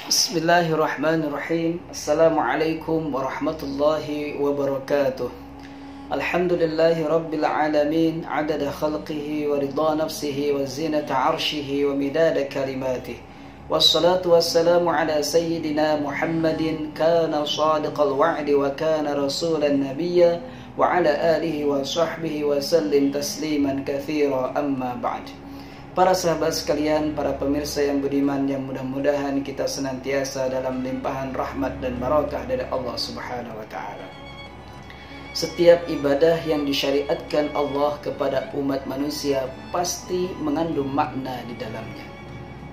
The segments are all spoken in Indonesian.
Bismillahirrahmanirrahim. Assalamualaikum warahmatullahi wabarakatuh. Alhamdulillahi rabbil alamin, adada khalqihi wa ridha nafsihi wa zinata arshihi wa midada kalimatih. Wassalatu wassalamu ala sayyidina Muhammadin, kana sadiqal wa'di wa kana rasulan nabiyya, wa ala alihi wa sahbihi wa sallim tasliman katsira, amma ba'd. Para sahabat sekalian, para pemirsa yang budiman, yang mudah-mudahan kita senantiasa dalam limpahan rahmat dan barakah dari Allah Subhanahu wa taala. Setiap ibadah yang disyariatkan Allah kepada umat manusia pasti mengandung makna di dalamnya.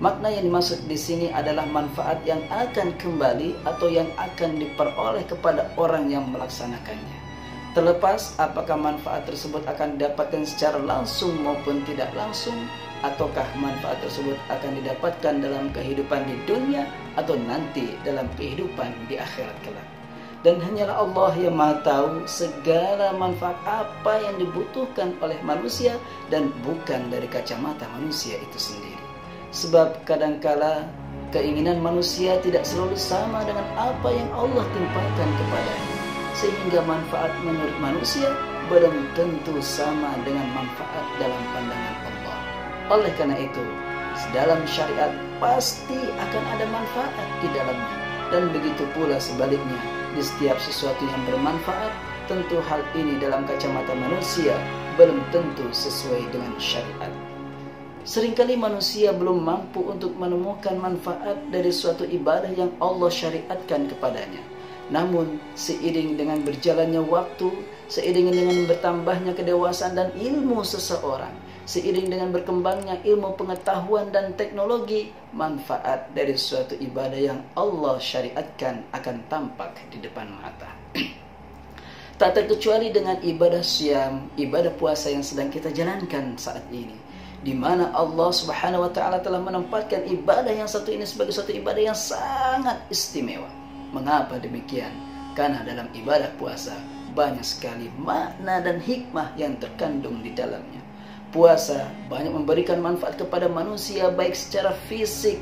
Makna yang dimaksud di sini adalah manfaat yang akan kembali atau yang akan diperoleh kepada orang yang melaksanakannya. Terlepas apakah manfaat tersebut akan didapatkan secara langsung maupun tidak langsung, ataukah manfaat tersebut akan didapatkan dalam kehidupan di dunia atau nanti dalam kehidupan di akhirat kelak. Dan hanyalah Allah yang Maha tahu segala manfaat apa yang dibutuhkan oleh manusia dan bukan dari kacamata manusia itu sendiri. Sebab kadangkala keinginan manusia tidak selalu sama dengan apa yang Allah timpakan kepadanya, sehingga manfaat menurut manusia belum tentu sama dengan manfaat dalam pandangan Allah. Oleh karena itu, dalam syariat pasti akan ada manfaat di dalamnya. Dan begitu pula sebaliknya, di setiap sesuatu yang bermanfaat, tentu hal ini dalam kacamata manusia belum tentu sesuai dengan syariat. Seringkali manusia belum mampu untuk menemukan manfaat dari suatu ibadah yang Allah syariatkan kepadanya. Namun, seiring dengan berjalannya waktu, seiring dengan bertambahnya kedewasaan dan ilmu seseorang, seiring dengan berkembangnya ilmu pengetahuan dan teknologi, manfaat dari suatu ibadah yang Allah syariatkan akan tampak di depan mata. Tak terkecuali dengan ibadah syam, ibadah puasa yang sedang kita jalankan saat ini, di mana Allah Subhanahu wa taala telah menempatkan ibadah yang satu ini sebagai suatu ibadah yang sangat istimewa. Mengapa demikian? Karena dalam ibadah puasa banyak sekali makna dan hikmah yang terkandung di dalamnya. Puasa banyak memberikan manfaat kepada manusia baik secara fisik,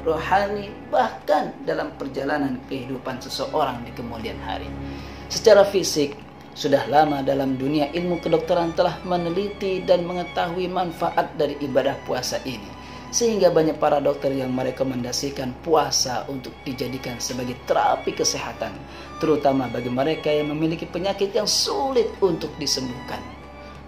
rohani, bahkan dalam perjalanan kehidupan seseorang di kemudian hari. Secara fisik, sudah lama dalam dunia ilmu kedokteran telah meneliti dan mengetahui manfaat dari ibadah puasa ini, sehingga banyak para dokter yang merekomendasikan puasa untuk dijadikan sebagai terapi kesehatan, terutama bagi mereka yang memiliki penyakit yang sulit untuk disembuhkan.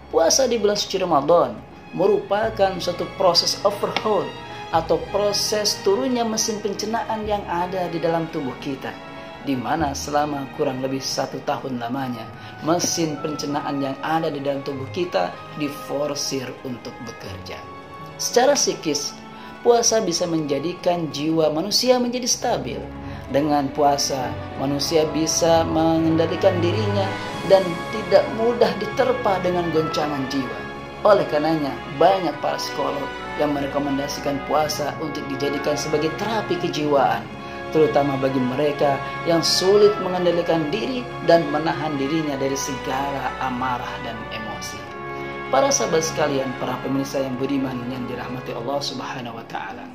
Puasa di bulan suci Ramadan merupakan suatu proses overhaul atau proses turunnya mesin pencernaan yang ada di dalam tubuh kita, di mana selama kurang lebih 1 tahun lamanya mesin pencernaan yang ada di dalam tubuh kita diforsir untuk bekerja. Secara psikis, puasa bisa menjadikan jiwa manusia menjadi stabil. Dengan puasa, manusia bisa mengendalikan dirinya dan tidak mudah diterpa dengan goncangan jiwa. Oleh karenanya, banyak para psikolog yang merekomendasikan puasa untuk dijadikan sebagai terapi kejiwaan, terutama bagi mereka yang sulit mengendalikan diri dan menahan dirinya dari segala amarah dan emosi. Para sahabat sekalian, para pemirsa yang budiman yang dirahmati Allah Subhanahu wa taala,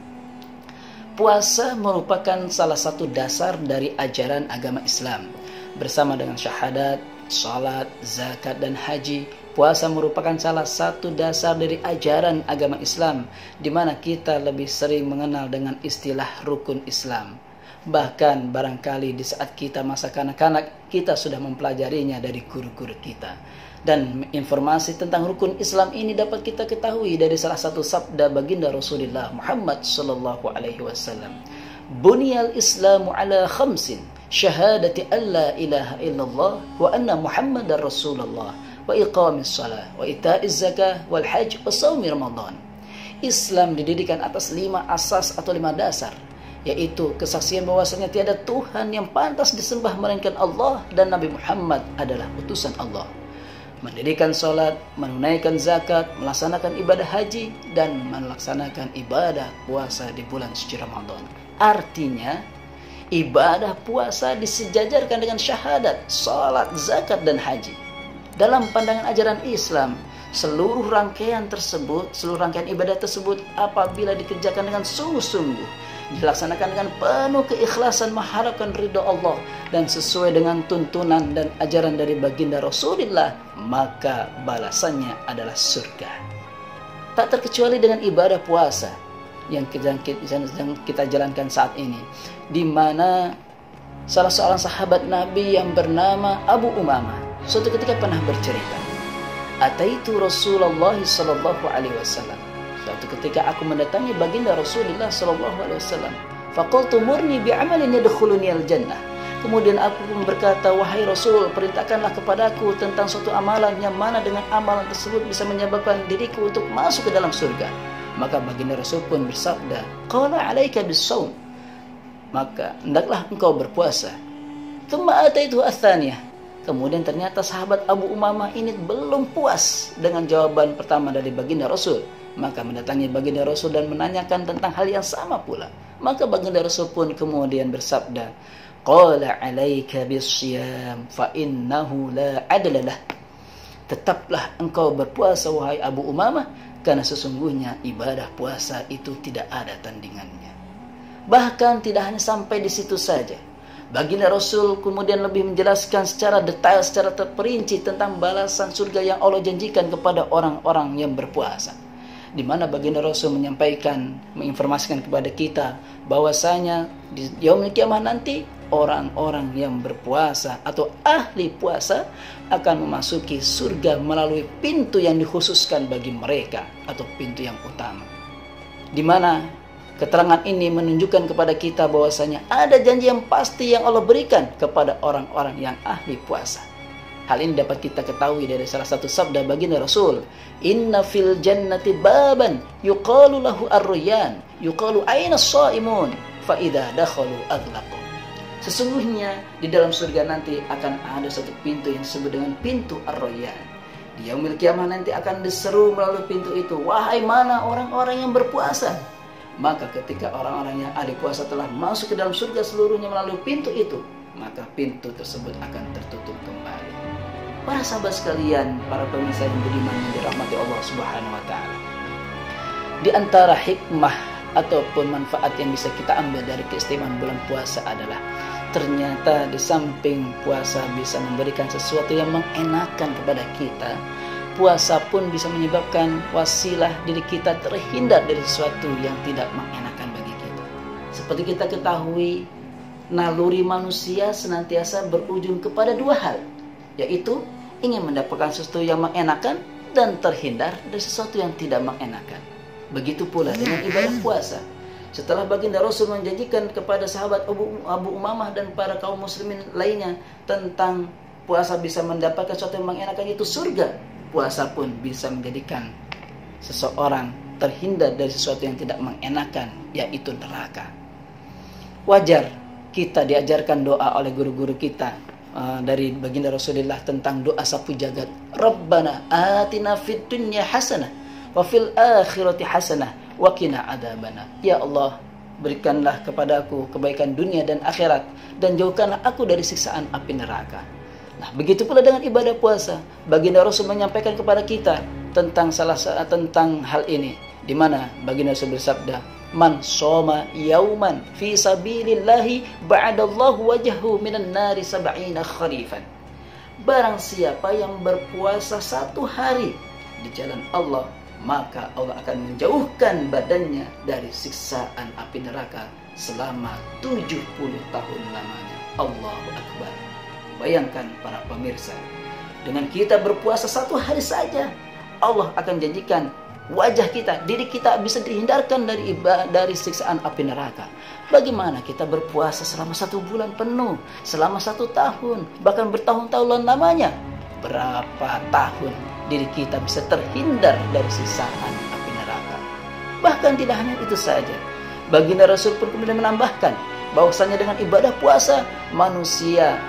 puasa merupakan salah satu dasar dari ajaran agama Islam. Bersama dengan syahadat, salat, zakat, dan haji, puasa merupakan salah satu dasar dari ajaran agama Islam, di mana kita lebih sering mengenal dengan istilah rukun Islam. Bahkan barangkali di saat kita masa kanak-kanak, kita sudah mempelajarinya dari guru-guru kita. Dan informasi tentang rukun Islam ini dapat kita ketahui dari salah satu sabda baginda Rasulullah Muhammad sallallahu alaihi wasallam. Buniyal Islamu ala khamsin, syahadati an la ilaha illallah wa anna Muhammadar Rasulullah, wa iqamis shalah, wa ita'iz zakah, wal hajj, wa shaumi Ramadan. Islam didirikan atas 5 asas atau 5 dasar, yaitu kesaksian bahwasanya tiada Tuhan yang pantas disembah melainkan Allah dan Nabi Muhammad adalah utusan Allah, mendirikan sholat, menunaikan zakat, melaksanakan ibadah haji, dan melaksanakan ibadah puasa di bulan suci Ramadan. Artinya, ibadah puasa disejajarkan dengan syahadat, sholat, zakat, dan haji. Dalam pandangan ajaran Islam, seluruh rangkaian ibadah tersebut apabila dikerjakan dengan sungguh-sungguh, dilaksanakan dengan penuh keikhlasan mengharapkan ridha Allah dan sesuai dengan tuntunan dan ajaran dari baginda Rasulullah, maka balasannya adalah surga. Tak terkecuali dengan ibadah puasa yang kita jalankan saat ini, di mana salah seorang sahabat Nabi yang bernama Abu Umamah suatu ketika pernah bercerita, "Ataitu Rasulullah sallallahu alaihi wasallam." Suatu ketika aku mendatangi baginda Rasulullah sallallahu alaihi wasallam. Faqultu murni bi'amalin yadkhuluni al-jannah. Kemudian aku pun berkata, "Wahai Rasul, perintahkanlah kepadaku tentang suatu amalan yang mana dengan amalan tersebut bisa menyebabkan diriku untuk masuk ke dalam surga." Maka baginda Rasul pun bersabda, "Qala 'alaika bis-shaum." Maka hendaklah engkau berpuasa. Tsumma ataitu ats-tsaniyah. Kemudian ternyata sahabat Abu Umamah ini belum puas dengan jawaban pertama dari baginda Rasul. Maka mendatangi baginda Rasul dan menanyakan tentang hal yang sama pula. Maka baginda Rasul pun kemudian bersabda, "Qala 'alaika bis-shiyam fa innahu la 'adla lah." Tetaplah engkau berpuasa wahai Abu Umamah, karena sesungguhnya ibadah puasa itu tidak ada tandingannya. Bahkan tidak hanya sampai di situ saja. Baginda Rasul kemudian lebih menjelaskan secara detail, secara terperinci tentang balasan surga yang Allah janjikan kepada orang-orang yang berpuasa. Di mana baginda Rasul menginformasikan kepada kita bahwasanya di yaumul kiamah nanti orang-orang yang berpuasa atau ahli puasa akan memasuki surga melalui pintu yang dikhususkan bagi mereka atau pintu yang utama. Di mana keterangan ini menunjukkan kepada kita bahwasanya ada janji yang pasti yang Allah berikan kepada orang-orang yang ahli puasa. Hal ini dapat kita ketahui dari salah satu sabda baginda Rasul, "Inna fil jannati baban yuqalu lahu ar-rayyan, yuqalu aina as-shaimun, fa idza dakhalu aghlaqu." Sesungguhnya di dalam surga nanti akan ada satu pintu yang disebut dengan pintu ar-rayyan. Di yaumil kiamah nanti akan diseru melalui pintu itu, "Wahai mana orang-orang yang berpuasa?" Maka ketika orang-orang yang ahli puasa telah masuk ke dalam surga seluruhnya melalui pintu itu, maka pintu tersebut akan tertutup kembali. Para sahabat sekalian, para pemirsa yang beriman yang dirahmati Allah Subhanahu wa taala. Di antara hikmah ataupun manfaat yang bisa kita ambil dari keistimewaan bulan puasa adalah ternyata di samping puasa bisa memberikan sesuatu yang mengenakan kepada kita, puasa pun bisa menyebabkan wasilah diri kita terhindar dari sesuatu yang tidak mengenakan bagi kita. Seperti kita ketahui, naluri manusia senantiasa berujung kepada dua hal, yaitu ingin mendapatkan sesuatu yang mengenakan dan terhindar dari sesuatu yang tidak mengenakan. Begitu pula dengan ibadah puasa. Setelah baginda Rasul menjanjikan kepada sahabat Abu Umamah dan para kaum muslimin lainnya tentang puasa bisa mendapatkan sesuatu yang mengenakan, itu surga, puasa pun bisa menjadikan seseorang terhindar dari sesuatu yang tidak mengenakan, yaitu neraka. Wajar kita diajarkan doa oleh guru-guru kita dari baginda Rasulullah tentang doa sapu jagat. Rabbana atina fid dunya hasanah wa fil akhirati hasanah wa qina adzabana. Ya Allah, berikanlah kepadaku kebaikan dunia dan akhirat dan jauhkanlah aku dari siksaan api neraka. Nah, begitu pula dengan ibadah puasa. Baginda Rasul menyampaikan kepada kita tentang tentang hal ini, di mana baginda Rasul bersabda, "Man shoma yauman fi sabilillahi ba'adallahu wajhahu minan nari sab'ina kharifan." Barang siapa yang berpuasa satu hari di jalan Allah, maka Allah akan menjauhkan badannya dari siksaan api neraka selama 70 tahun lamanya. Allahu Akbar. Bayangkan para pemirsa, dengan kita berpuasa satu hari saja, Allah akan janjikan wajah kita, diri kita bisa dihindarkan dari siksaan api neraka. Bagaimana kita berpuasa selama 1 bulan penuh, selama 1 tahun, bahkan bertahun-tahun lamanya? Berapa tahun diri kita bisa terhindar dari siksaan api neraka? Bahkan tidak hanya itu saja, baginda Rasul pun kemudian menambahkan bahwasanya dengan ibadah puasa manusia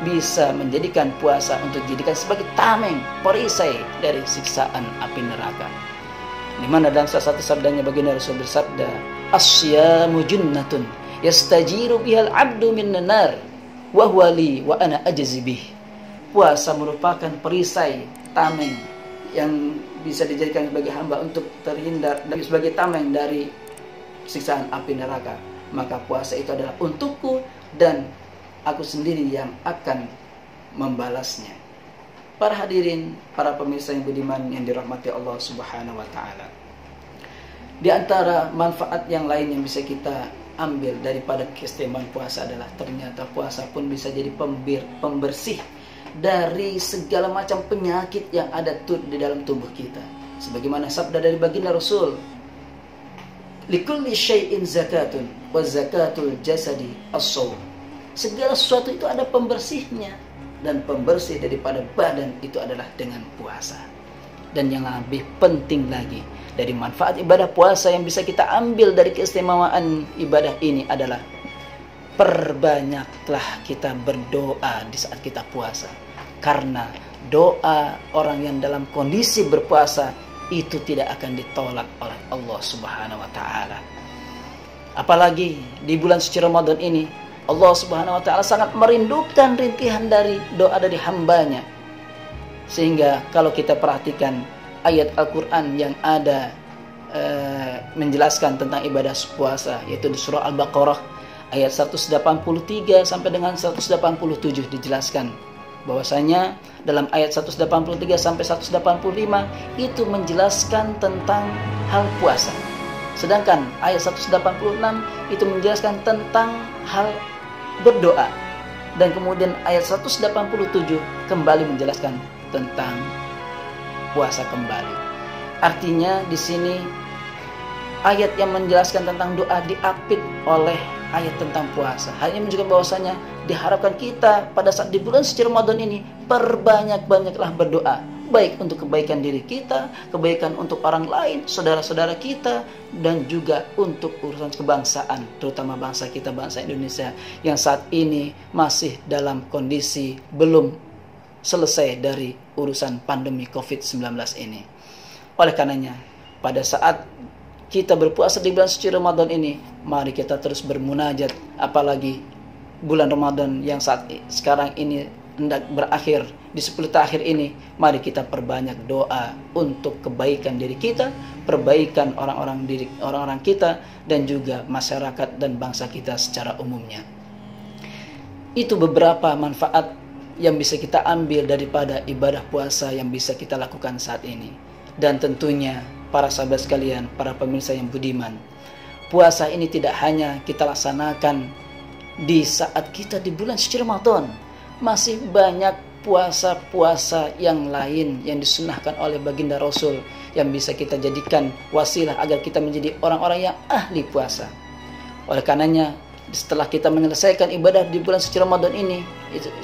bisa menjadikan puasa untuk dijadikan sebagai tameng, perisai dari siksaan api neraka. Di mana dalam salah satu sabdanya baginda Rasul bersabda, "As-syamu junnatun yastajiru bihal 'abdu minan nar wa huwa li wa ana ajzi bih." Puasa merupakan perisai, tameng yang bisa dijadikan sebagai hamba untuk terhindar dan sebagai tameng dari siksaan api neraka. maka puasa itu adalah untukku dan aku sendiri yang akan membalasnya. Para hadirin, para pemirsa yang budiman yang dirahmati Allah Subhanahu wa taala. Di antara manfaat yang lain yang bisa kita ambil daripada keistimewaan puasa adalah ternyata puasa pun bisa jadi pembersih dari segala macam penyakit yang ada di dalam tubuh kita. Sebagaimana sabda dari baginda Rasul, likulli syai'in zakatun wa zakatul jasadi as-shaum. Segala sesuatu itu ada pembersihnya, dan pembersih daripada badan itu adalah dengan puasa. Dan yang lebih penting lagi dari manfaat ibadah puasa yang bisa kita ambil dari keistimewaan ibadah ini adalah perbanyaklah kita berdoa di saat kita puasa. Karena doa orang yang dalam kondisi berpuasa itu tidak akan ditolak oleh Allah Subhanahu wa taala. Apalagi di bulan suci Ramadan ini, Allah Subhanahu wa taala sangat merindukan rintihan dari doa dari hambanya. Sehingga kalau kita perhatikan ayat Al-Quran yang ada menjelaskan tentang ibadah puasa, yaitu di surah Al-Baqarah ayat 183 sampai dengan 187 dijelaskan bahwasanya dalam ayat 183 sampai 185 itu menjelaskan tentang hal puasa. Sedangkan ayat 186 itu menjelaskan tentang hal berdoa. Dan kemudian ayat 187 kembali menjelaskan tentang puasa kembali. Artinya di sini ayat yang menjelaskan tentang doa diapit oleh ayat tentang puasa. Hanya menunjukkan bahwasanya diharapkan kita pada saat di bulan suci Ramadan ini perbanyak-banyaklah berdoa, baik untuk kebaikan diri kita, kebaikan untuk orang lain, saudara-saudara kita, dan juga untuk urusan kebangsaan, terutama bangsa kita, bangsa Indonesia yang saat ini masih dalam kondisi belum selesai dari urusan pandemi COVID-19 ini. Oleh karenanya, pada saat kita berpuasa di bulan suci Ramadan ini, mari kita terus bermunajat, apalagi bulan Ramadan yang sekarang ini hendak berakhir, di 10 terakhir ini, mari kita perbanyak doa untuk kebaikan diri kita, perbaikan orang-orang kita, dan juga masyarakat dan bangsa kita secara umumnya. Itu beberapa manfaat yang bisa kita ambil daripada ibadah puasa yang bisa kita lakukan saat ini. Dan tentunya para sahabat sekalian, para pemirsa yang budiman, puasa ini tidak hanya kita laksanakan di saat kita di bulan suci Ramadan. Masih banyak puasa-puasa yang lain yang disunahkan oleh baginda Rasul yang bisa kita jadikan wasilah agar kita menjadi orang-orang yang ahli puasa. Oleh karenanya, setelah kita menyelesaikan ibadah di bulan suci Ramadan ini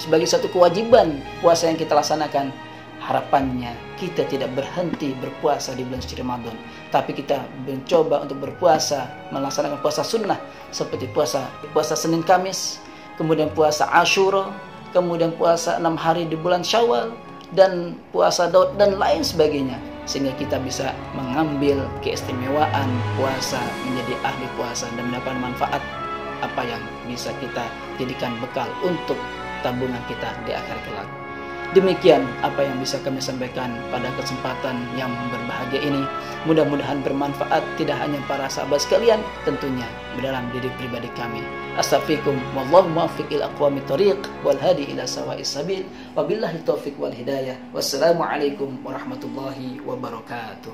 sebagai satu kewajiban puasa yang kita laksanakan, harapannya kita tidak berhenti berpuasa di bulan suci Ramadan, tapi kita mencoba untuk berpuasa, melaksanakan puasa sunnah seperti puasa Senin Kamis, kemudian puasa Asyura, kemudian puasa 6 hari di bulan Syawal, dan puasa Daud dan lain sebagainya, sehingga kita bisa mengambil keistimewaan puasa, menjadi ahli puasa dan mendapatkan manfaat apa yang bisa kita jadikan bekal untuk tabungan kita di akhir kelak. Demikian apa yang bisa kami sampaikan pada kesempatan yang berbahagia ini. Mudah-mudahan bermanfaat tidak hanya para sahabat sekalian, tentunya dalam diri pribadi kami. Astaghfirukum wallahu muwaffiq ila aqwamit thoriq wal hadi ila sawa'is sabil. Wabillahi taufiq wal hidayah. Wassalamualaikum warahmatullahi wabarakatuh.